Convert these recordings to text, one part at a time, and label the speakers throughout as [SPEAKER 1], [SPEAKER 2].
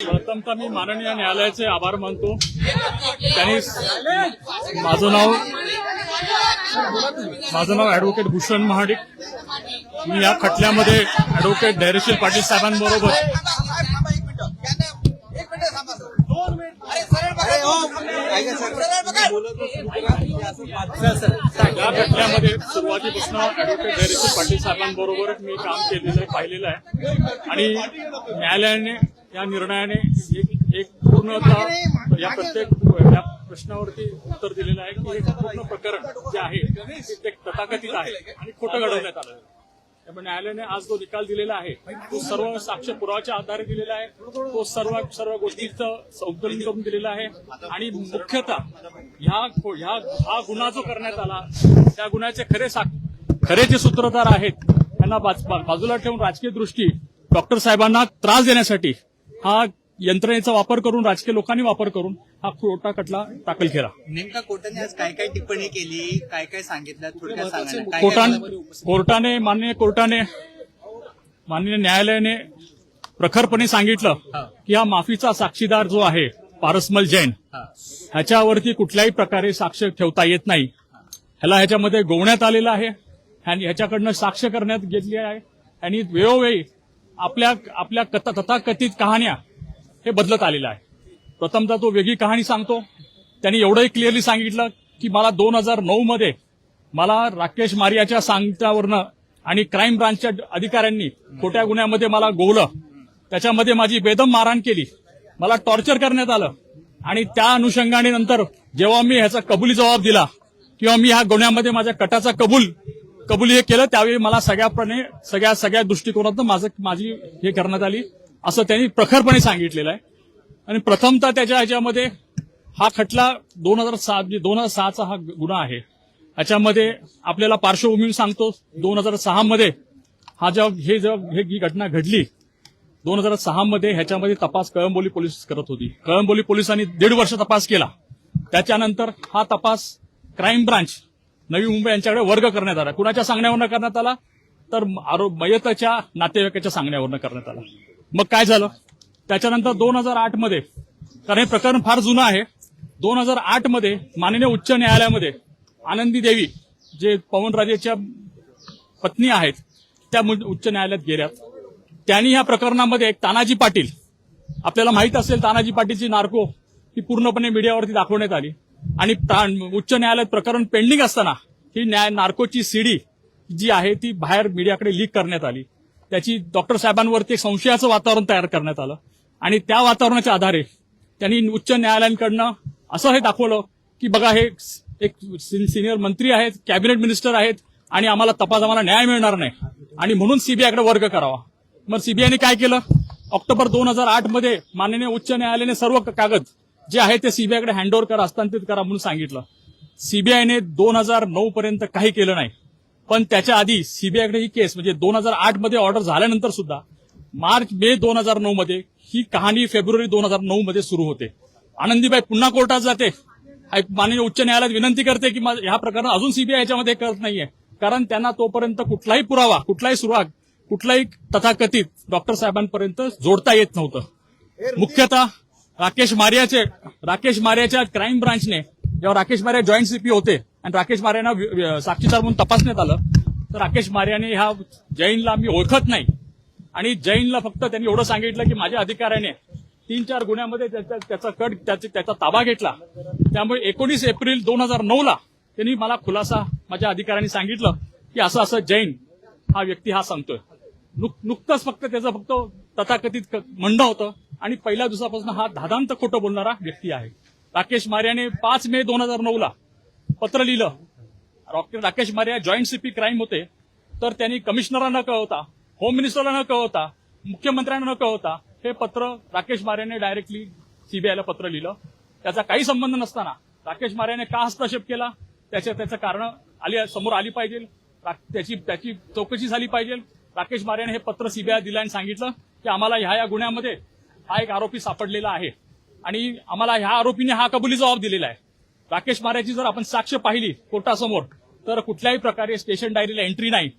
[SPEAKER 1] प्रथमतः मी माननीय न्यायालयाचे आभार मानतो. त्यांनी माझं नाव ऍडव्होकेट भूषण महाडिक. मी या खटल्यामध्ये ऍडव्होकेट धैर्यशील पाटील साहेबांबरोबर या खटल्यामध्ये सुरुवातीपासून ऍडव्होकेट धैर्यशील पाटील साहेबांबरोबर मी काम केलेलं आहे, पाहिलेलं आहे. आणि न्यायालयाने या निर्णयाने एक पूर्णतः या प्रत्येक या प्रश्नावरती उत्तर दिलेलं आहे की हे पूर्ण प्रकरण जे आहे ते तथाकथित आहे आणि खोटं घडवण्यात आलं. त्यामुळे न्यायालयाने आज जो निकाल दिलेला आहे तो सर्व साक्ष पुराव्याच्या आधारे दिलेला आहे. तो सर्व गोष्टींचं संकलन करून दिलेला आहे. आणि मुख्यतः हा गुन्हा जो करण्यात आला त्या गुन्ह्याचे खरे जे सूत्रधार आहेत त्यांना बाजूला ठेवून राजकीय दृष्टी डॉक्टर साहेबांना त्रास देण्यासाठी हा यंत्रणेचा वापर करून राजकीय लोकांनी वापर करून हा खोटा खटला दाखल केला.
[SPEAKER 2] नेमका कोर्टाने आज काय काय टिप्पणी केली, काय काय सांगितलं थोडक्यात सांगा. माननीय न्यायालयाने प्रखरपणे सांगितलं की हा माफीचा साक्षीदार जो आहे पारसमल जैन ह्याच्यावरती कुठल्याही प्रकारे साक्ष ठेवता येत नाही. ह्याच्यामध्ये गोवण्यात आलेलं आहे. ह्याच्याकडनं साक्ष करण्यात घेतली आहे आणि वेळोवेळी आपल्या तथाकथित कहाण्या हे बदलत आलेलं आहे. प्रथमतः तो वेगळी कहाणी सांगतो. त्यांनी एवढंही क्लिअरली सांगितलं की मला 2009 मध्ये मला राकेश मारियाच्या सांगण्यावरनं आणि क्राईम ब्रांचच्या अधिकाऱ्यांनी खोट्या गुन्ह्यामध्ये मला गोवलं. त्याच्यामध्ये माझी बेदम मारहाण केली, मला टॉर्चर करण्यात आलं. आणि त्या अनुषंगाने नंतर जेव्हा मी ह्याचा कबुली जबाब दिला किंवा मी ह्या गुन्ह्यामध्ये माझ्या कटाचा कबुली हे केलं त्यावेळी मला सगळ्या दृष्टिकोनातून माझी हे करण्यात आली असं त्यांनी प्रखरपणे सांगितलेलं आहे. आणि प्रथमतः ह्याच्यामध्ये हा खटला 2006चा हा गुन्हा आहे. ह्याच्यामध्ये आपल्याला पार्श्वभूमी सांगतो. 2006 मध्ये ही घटना घडली 2006 मध्ये ह्याच्यामध्ये तपास कळंबोली पोलीस करत होती. कळंबोली पोलिसांनी 1.5 वर्ष तपास केला. त्याच्यानंतर हा तपास क्राईम ब्रांच नवी मुंबई यांच्याकडे वर्ग करण्यात आला. कुणाच्या सांगण्यावरनं करण्यात आला तर मयताच्या नातेवाईकाच्या सांगण्यावरनं करण्यात आला. मग काय झालं त्याच्यानंतर 2008 मध्ये, कारण हे प्रकरण फार जुनं आहे, 2008 मध्ये माननीय उच्च न्यायालयामध्ये आनंदी देवी जे पवनराजेच्या पत्नी आहेत त्या उच्च न्यायालयात गेल्यात. त्यांनी ह्या प्रकरणामध्ये एक तानाजी पाटील, आपल्याला माहित असेल तानाजी पाटीलची नार्को ही पूर्णपणे मीडियावरती दाखवण्यात आली. आणि उच्च न्यायालयात प्रकरण पेंडिंग असताना ही नार्कोची सीडी जी आहे ती बाहेर मीडियाकडे लीक करण्यात आली. त्याची डॉक्टर साहेबांवरती एक संशयाचं वातावरण तयार करण्यात आलं. आणि त्या वातावरणाच्या आधारे त्यांनी उच्च न्यायालयांकडनं असं हे दाखवलं की बघा हे एक सिनियर मंत्री आहेत, कॅबिनेट मिनिस्टर आहेत आणि आम्हाला न्याय मिळणार नाही आणि म्हणून सीबीआयकडे वर्ग करावा. मग सीबीआयने काय केलं, ऑक्टोबर 2008 मध्ये माननीय उच्च न्यायालयाने सर्व कागद जे आहे ते सीबीआयकडे हँडओव्हर करा, हस्तांतरित करा म्हणून सांगितलं. सीबीआयने 2009 पर्यंत काही केलं नाही. पण त्याच्या आधी सीबीआयकडे ही केस म्हणजे 2008 मध्ये ऑर्डर झाल्यानंतर सुद्धा मे 2009 मध्ये ही कहाणी फेब्रुवारी 2009 मध्ये सुरू होते. आनंदीबाई पुन्हा कोर्टात जाते, माननीय उच्च न्यायालयात विनंती करते की ह्या प्रकरण अजून सीबीआय याच्यामध्ये करत नाहीये, कारण त्यांना तोपर्यंत कुठलाही पुरावा, कुठलाही सुराग, कुठलाही तथाकथित डॉक्टर साहेबांपर्यंत जोडता येत नव्हतं. मुख्यतः राकेश मारियाच्या क्राईम ब्रांचने जेव्हा राकेश मारिया जॉईंट सीपी होते आणि राकेश मारियांना साक्षीदार म्हणून तपासण्यात आलं तर राकेश मारियाने ह्या जैनला मी ओळखत नाही आणि जैनला फक्त त्यांनी एवढं सांगितलं की माझ्या अधिकाऱ्याने 3-4 गुन्ह्यामध्ये त्याचा ताबा घेतला. त्यामुळे 19 एप्रिल 2009 त्यांनी मला खुलासा माझ्या अधिकाऱ्यांनी सांगितलं की असं जैन हा व्यक्ती हा सांगतोय. नुकतंच फक्त त्याचं तथाकथित म्हणणं होतं आणि पहिल्या दिवसापासून हा धादांत खोटं बोलणारा व्यक्ती आहे. राकेश मारियाने 5 मे 2009 पत्र लिहिलं. Rakesh Maria joint CP crime होते तर त्यांनी कमिशनरांना कळवता, होम मिनिस्टरला न कळवता, मुख्यमंत्र्यांना न कळवता हे पत्र राकेश मारियाने डायरेक्टली सीबीआयला पत्र लिहिलं. त्याचा काही संबंध नसताना राकेश मारियाने का हस्तक्षेप केला त्याचं कारण समोर आली पाहिजे, त्याची चौकशी झाली पाहिजे. राकेश मारियाने हे पत्र सीबीआय दिलं आणि सांगितलं की आम्हाला ह्या गुन्ह्यामध्ये हा एक आरोपी सापडलेला आहे आणि आम्हाला ह्या आरोपीने हा कबुली जबाब दिलेला आहे. राकेश मारियाची जर आपण साक्ष पाहिली कोर्टासमोर तर कुठल्याही प्रकारे स्टेशन डायरीला एंट्री नाही.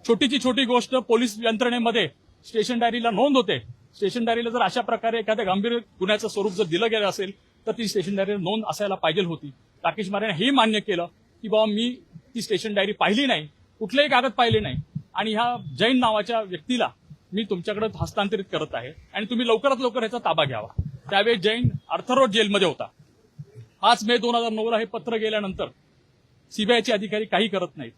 [SPEAKER 2] छोटीची छोटी गोष्ट पोलीस यंत्रणेमध्ये स्टेशन डायरीला नोंद होते स्टेशन डायरीला जर अशा प्रकारे एखाद्या गंभीर गुन्ह्याचं स्वरूप जर दिलं गेलं असेल तर ती स्टेशन डायरीला नोंद असायला पाहिजे होती. राकेश मारेने हे मान्य केलं की बाबा मी ती स्टेशन डायरी पाहिली नाही, कुठलेही कागद पाहिले नाही आणि ह्या जैन नावाच्या व्यक्तीला मी तुमच्याकडे हस्तांतरित करत आहे आणि तुम्ही लवकरात लवकर ह्याचा ताबा घ्यावा. त्यावेळी जैन अर्थरोड जेलमध्ये होता. 5 मे 2009 हे पत्र गेल्यानंतर सीबीआयचे अधिकारी काही करत नाहीत.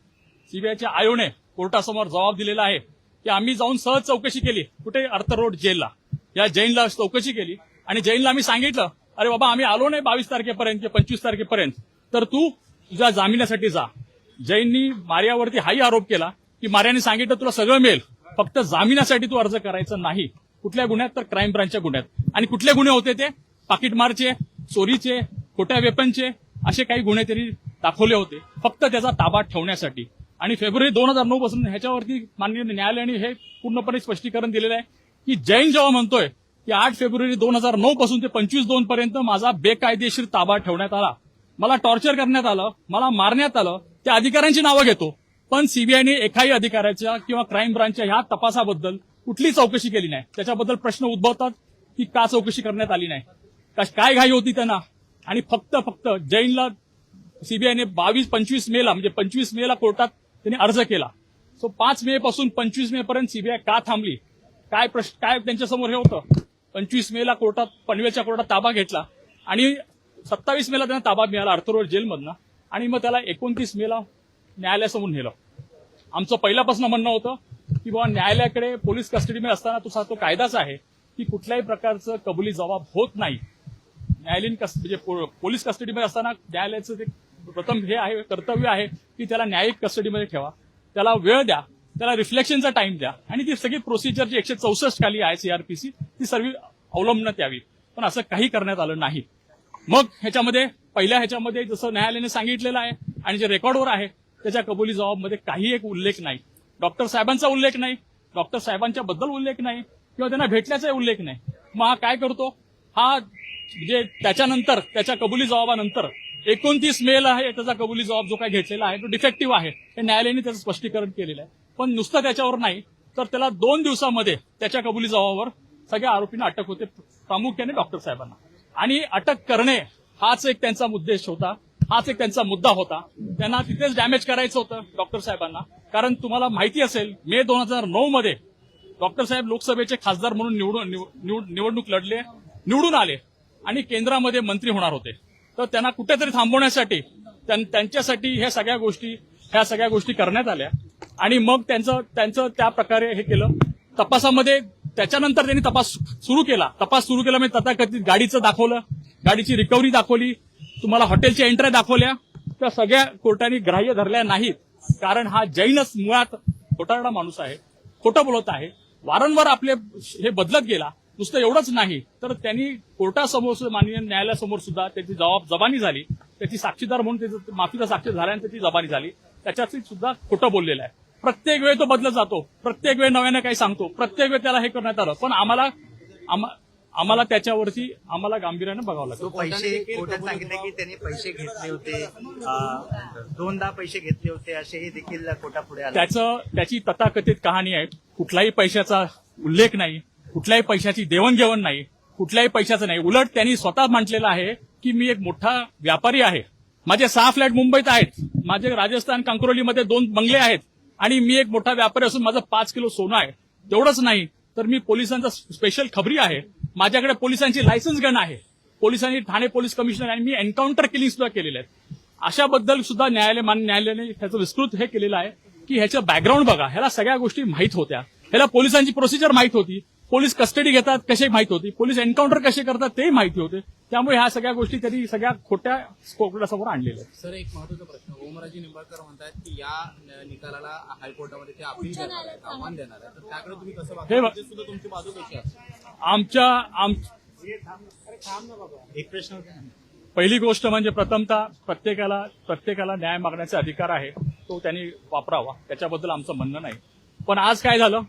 [SPEAKER 2] सीबीआयच्या आयोने कोर्टासमोर जबाब दिलेला आहे की आम्ही जाऊन सहज चौकशी केली, कुठे अर्थरोड जेलला, या जैनला चौकशी केली आणि जैनला आम्ही सांगितलं अरे बाबा आम्ही आलो नाही 22 तारखेपर्यंत किंवा 25 तारखेपर्यंत, तर तू तुझ्या जामिनासाठी जा. जैननी मारियावरती हाही आरोप केला की मारियाने सांगितलं तुला सगळं मिळेल, फक्त जामिनासाठी तू अर्ज करायचा नाही. कुठल्या गुन्ह्यात? तर क्राईम ब्रांचच्या गुन्ह्यात. आणि कुठले गुन्हे होते ते? पाकिटमारचे, चोरीचे, खोट्या वेपनचे, असे काही गुन्हे त्यांनी दाखवले होते फक्त त्याचा ताबा ठेवण्यासाठी. आणि फेब्रुवारी 2009 पासून ह्याच्यावरती माननीय न्यायालयाने हे पूर्णपणे स्पष्टीकरण दिलेलं आहे की जैन जेव्हा म्हणतोय की 8 फेब्रुवारी 2009 पासून ते 25/2 पर्यंत माझा बेकायदेशीर ताबा ठेवण्यात आला, मला टॉर्चर करण्यात आलं, मला मारण्यात आलं, त्या अधिकाऱ्यांची नावं घेतो, पण सीबीआयने एकाही अधिकाऱ्याच्या किंवा क्राईम ब्रांचच्या ह्या तपासाबद्दल कुठली चौकशी केली नाही. त्याच्याबद्दल प्रश्न उद्भवतात की का चौकशी करण्यात आली नाही, काय घाई होती त्यांना. आणि फक्त जैनला सीबीआयने 22-25 मेला म्हणजे 25 मेला कोर्टात त्यांनी अर्ज केला. सो 5 मे पासून 25 मे पर्यंत सीबीआय का थांबली, काय त्यांच्यासमोर हे होतं. 25 मेला कोर्टात, पनवेलच्या कोर्टात ताबा घेतला आणि 27 मेला त्यांना ताबा मिळाला अर्थरोड जेलमधनं आणि मग त्याला 29 मेला न्यायालयासमोर नेलं. आमचं पहिल्यापासून म्हणणं होतं की बाबा न्यायालयाकडे पोलीस कस्टडीमध्ये असताना तो कायदाच आहे की कुठल्याही प्रकारचं कबुली जबाब होत नाही. न्यायालयीन म्हणजे पोलीस कस्टडीमध्ये असताना न्यायालयाचं ते प्रथम हे आहे, कर्तव्य आहे की त्याला न्यायिक कस्टडीमध्ये ठेवा, त्याला वेळ द्या, त्याला रिफ्लेक्शनचा टाइम द्या आणि ती सगळी प्रोसिजर जी 164 खाली आहे सीआरपीसी ती सर्व अवलंबण्यात यावी. पण असं काही करण्यात आलं नाही. मग ह्याच्यामध्ये जसं न्यायालयाने सांगितलेलं आहे आणि जे रेकॉर्डवर आहे त्याच्या कबुली जबाबमध्ये काही एक उल्लेख नाही. डॉक्टर साहेबांचा उल्लेख नाही, डॉक्टर साहेबांच्या बद्दल उल्लेख नाही किंवा त्यांना भेटल्याचा उल्लेख नाही. मग हा काय करतो, हा म्हणजे त्याच्यानंतर त्याच्या कबुली जबाबानंतर 29 मेला आहे त्याचा कबुली जबाब जो काय घेतलेला आहे तो डिफेक्टिव्ह आहे हे न्यायालयाने त्याचं स्पष्टीकरण केलेलं आहे. पण नुसतं त्याच्यावर नाही तर त्याला 2 दिवसामध्ये त्याच्या कबुली जबाबावर सगळ्या आरोपींना अटक होते, प्रामुख्याने डॉक्टर साहेबांना. आणि अटक करणे हाच एक त्यांचा उद्देश होता, हाच एक त्यांचा मुद्दा होता. त्यांना तिथेच डॅमेज करायचं होतं डॉक्टर साहेबांना. कारण तुम्हाला माहिती असेल मे 2009 मध्ये डॉक्टर साहेब लोकसभेचे खासदार म्हणून निवडणूक लढले, निवडून आले आणि केंद्रामध्ये मंत्री होणार होते. तर त्यांना कुठेतरी थांबवण्यासाठी त्यांच्यासाठी ह्या सगळ्या गोष्टी करण्यात आल्या आणि मग त्यांचं त्या प्रकारे हे केलं. तपासामध्ये त्याच्यानंतर त्यांनी तपास सुरू केला म्हणजे तथाकथित गाडीचं दाखवलं, गाडीची रिकव्हरी दाखवली, तुम्हाला हॉटेलच्या एंट्र्या दाखवल्या, त्या सगळ्या कोर्टाने ग्राह्य धरल्या नाहीत. कारण हा जैनच मुळात खोटारडा माणूस आहे, खोटं बोलत आहे, वारंवार आपले हे बदलत गेला. नुसतं एवढंच नाही तर त्यांनी कोर्टासमोर माननीय न्यायालयासमोर सुद्धा त्याची जबानी झाली, त्याची साक्षीदार म्हणून त्याचं माफीचा साक्षी झाल्यानंतर त्याची जबानी झाली, त्याच्यात सुद्धा खोटं बोललेलं आहे. प्रत्येक वेळ तो बदलत जातो, प्रत्येक वेळ नव्यानं काही सांगतो, प्रत्येक वेळ त्याला हे करण्यात आलं. पण आम्हाला त्याच्यावरती गांभीर्यानं बघावं लागतं.
[SPEAKER 3] पैसे कोर्टात सांगितले की त्यांनी पैसे घेतले होते, 2दा पैसे घेतले होते असेही देखील कोर्टापुढे आले.
[SPEAKER 2] त्याची तथाकथित कहाणी आहे. कुठलाही पैशाचा उल्लेख नाही, कुठल्याही पैशाची देवणघेवण नाही, कुठल्याही पैशाचं नाही. उलट त्यांनी स्वतः म्हटलेलं आहे की मी एक मोठा व्यापारी आहे, माझे 6 फ्लॅट मुंबईत आहेत, माझे राजस्थान कंक्रोलीमध्ये 2 बंगले आहेत आणि मी एक मोठा व्यापारी असून माझं 5 किलो सोनं आहे. तेवढंच नाही तर मी पोलिसांचा स्पेशल खबरी आहे, माझ्याकडे पोलिसांची लायसन्स गन आहे, पोलिसांनी ठाणे पोलीस कमिशनर आणि मी एन्काउंटर किलिंग सुद्धा केलेले आहेत. अशाबद्दल सुद्धा न्यायालयाने त्याचं विस्तृत हे केलेलं आहे की ह्याचं बॅकग्राऊंड बघा, ह्याला सगळ्या गोष्टी माहीत होत्या, ह्याला पोलिसांची प्रोसिजर माहीत होती, पोलीस कस्टडी घेतात कसे माहिती होती, पोलीस एन्काउंटर कसे करतात ते माहिती होते. त्यामुळे ह्या सगळ्या गोष्टी त्यांनी सगळ्या खोट्या कोर्टासमोर आणलेल्या आहेत.
[SPEAKER 4] सर, एक महत्वाचा प्रश्न, ओमराजे निंबाळकर म्हणतात की या निकालाला हायकोर्टामध्ये ते अपील देणार आहेत, आव्हान देणार आहे, तर त्याकडे तुम्ही कसं बघता, सुद्धा तुमची बाजू कशी आहे?
[SPEAKER 3] एक प्रश्न
[SPEAKER 2] पहिली गोष्ट म्हणजे प्रथमतः प्रत्येकाला न्याय मागण्याचा अधिकार आहे, तो त्यांनी वापरावा, त्याच्याबद्दल आमचं म्हणणं नाही. पण आज काय झालं,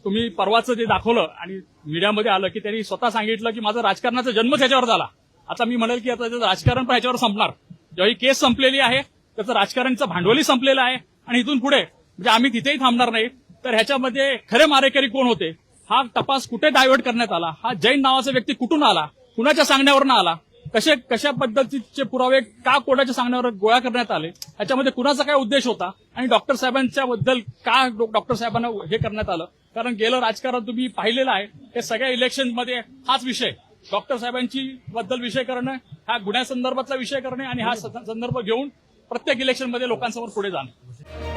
[SPEAKER 2] तुम्ही परवाचं जे दाखवलं आणि मीडियामध्ये आलं की त्यांनी स्वतः सांगितलं की माझा राजकारणाचा जन्मच ह्याच्यावर झाला. आता मी म्हणेल की आता त्याचं राजकारण पण ह्याच्यावर संपणार. जेव्हा ही केस संपलेली आहे त्याचं राजकारणचं भांडवली संपलेलं आहे आणि इथून पुढे म्हणजे आम्ही तिथेही थांबणार नाही. तर ह्याच्यामध्ये खरे मारेकरी कोण होते हा तपास कुठे डायव्हर्ट करण्यात आला, हा जैन नावाचा व्यक्ती कुठून आला, कुणाच्या सांगण्यावरनं आला, कशा पद्धतीचे पुरावे का कोणाच्या सांगण्यावर गोळा करण्यात आले, याच्यामध्ये कुणाचा काय उद्देश होता आणि डॉक्टर साहेबांच्या बद्दल का डॉक्टर साहेबांना हे करण्यात आलं. कारण गेलं राजकारण तुम्ही पाहिलेलं आहे, हे सगळ्या इलेक्शनमध्ये हाच विषय, डॉक्टर साहेबांची बद्दल विषय करणं, हा गुन्ह्यासंदर्भातला विषय करणे आणि हा संदर्भ घेऊन प्रत्येक इलेक्शनमध्ये लोकांसमोर पुढे जाणं.